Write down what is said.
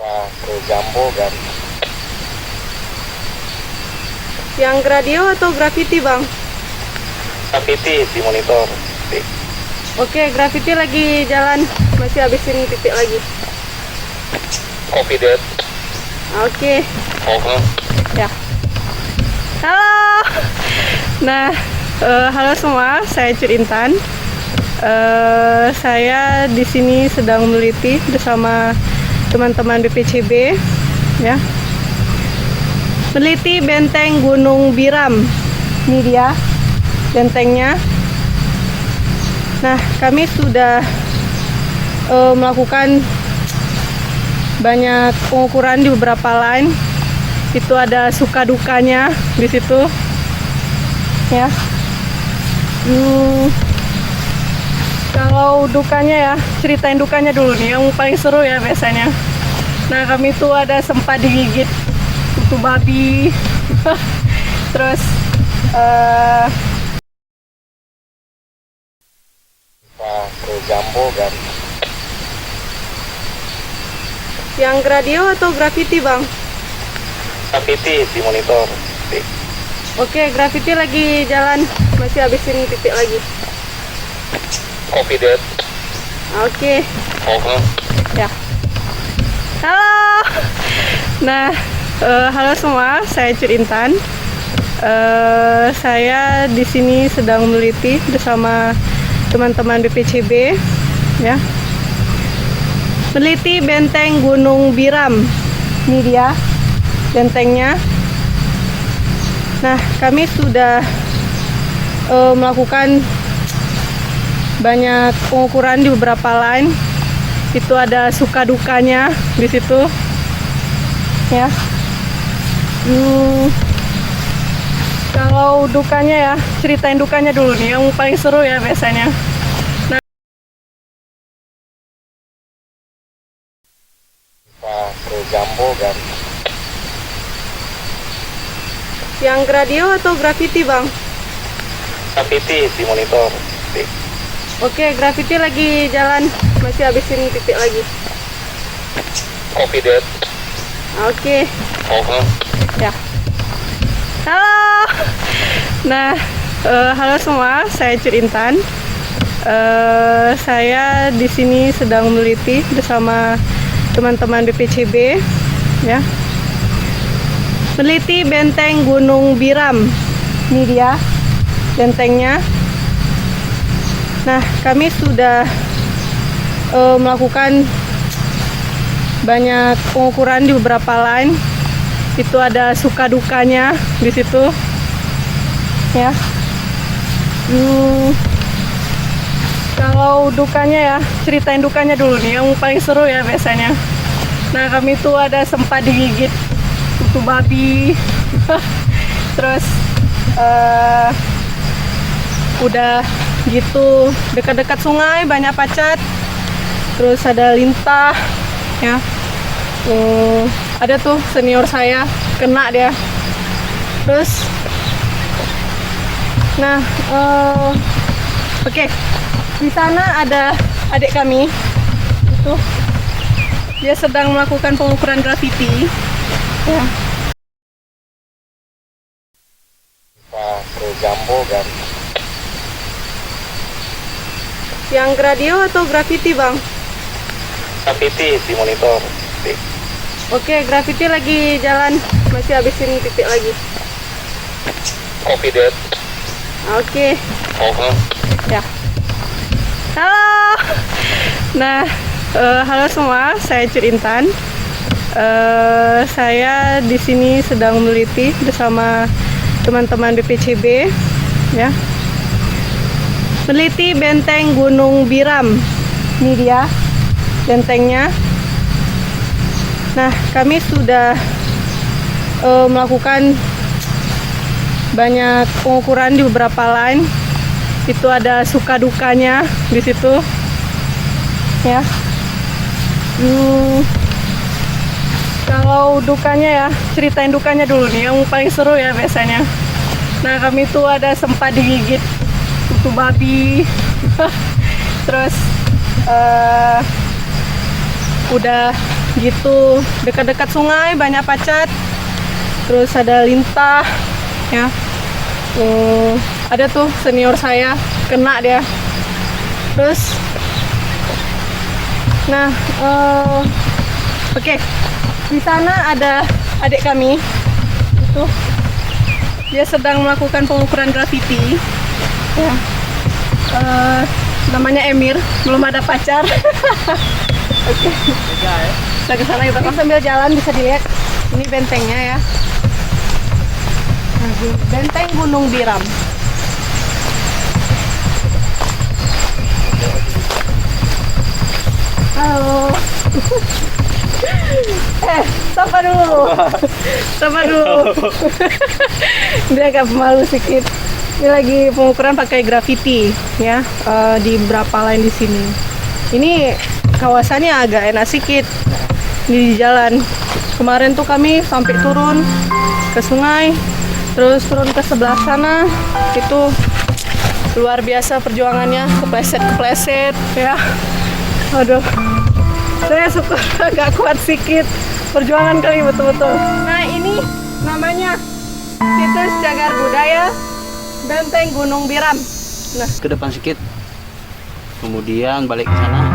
Ke Jambo kan. Yang radio atau graffiti, Bang? Graffiti di monitor. Oke, graffiti lagi jalan. Masih habisin titik lagi. Copy that. Oke. Over. Ya. Halo. Nah, halo semua, saya Cur Intan. Saya di sini sedang meneliti bersama teman-teman BPCB, ya. Meneliti benteng Gunung Biram. Ini dia bentengnya. Nah, kami sudah melakukan banyak pengukuran di beberapa line. Itu ada suka dukanya di situ, ya. Kalau dukanya ya, ceritain dukanya dulu nih, yang paling seru ya biasanya. Nah, kami tuh ada sempat digigit kutu babi, terus Ke Jambo kan. yang radio atau graffiti, Bang? Graffiti di monitor. Oke, graffiti lagi jalan. Masih habisin titik lagi. Copy that. Oke. Over. Ya. Halo. Nah, halo semua, saya Cur Intan. Saya di sini sedang meneliti bersama teman-teman BPCB, ya. Meneliti benteng Gunung Biram. Ini dia bentengnya. Nah, kami sudah melakukan banyak pengukuran di beberapa line. Itu ada suka dukanya di situ, ya. Kalau dukanya ya, ceritain dukanya dulu nih, yang paling seru ya biasanya. Nah, Ke Jambo kan. yang radio atau graffiti, Bang? Graffiti di monitor. Oke, graffiti lagi jalan. Masih habisin titik lagi. Copy that. Oke. Over. Ya. Halo. Nah, halo semua, saya Cur Intan. Saya di sini sedang meneliti bersama teman-teman BPCB, ya. Meneliti benteng Gunung Biram. Ini dia bentengnya. Nah, kami sudah melakukan banyak pengukuran di beberapa line. Itu ada suka dukanya di situ, ya. Kalau dukanya ya, ceritain dukanya dulu nih, yang paling seru ya biasanya. Nah, kami tuh ada sempat digigit kutu babi, terus udah gitu dekat-dekat sungai banyak pacat, terus ada lintah, ya. Ada tuh senior saya kena dia. Terus nah, oke, di sana ada adik kami itu, dia sedang melakukan pengukuran graffiti, ya. Ke Jambo kan. Yang radio atau graffiti, Bang? Graffiti di monitor. Oke, graffiti lagi jalan. Masih habisin titik lagi. Copy that. Oke. Over. Ya. Halo. Nah, halo semua, saya Cur Intan. Saya di sini sedang meneliti bersama teman-teman BPCB, ya. Meneliti benteng Gunung Biram. Ini dia bentengnya. Nah, kami sudah melakukan banyak pengukuran di beberapa line. Itu ada suka dukanya di situ, ya. Kalau dukanya ya, ceritain dukanya dulu nih, yang paling seru ya biasanya. Nah, kami tuh ada sempat digigit kutu babi, terus udah gitu. Dekat-dekat sungai banyak pacat. Terus ada lintah ya. Ada tuh senior saya kena dia. Terus nah oke. Di sana ada adik kami itu, dia sedang melakukan pengukuran grafiti ya. Namanya Emir, belum ada pacar. Oke. Kita ke sana, kita sambil jalan bisa dilihat ini bentengnya ya. Nah, Benteng Gunung Biram. Halo. Sapa dulu. Sapa dulu. Dia agak malu sedikit. Ini lagi pengukuran pakai grafiti ya, di beberapa lain di sini. Ini kawasannya agak enak sedikit di jalan. Kemarin tuh kami sampai turun ke sungai, terus turun ke sebelah sana. Itu luar biasa perjuangannya, kepleset ya. Aduh, saya syukur agak kuat sedikit. Perjuangan kali betul-betul. Nah, ini namanya situs cagar budaya Benteng Gunung Biram. Nah, Ke depan sedikit, kemudian balik ke sana.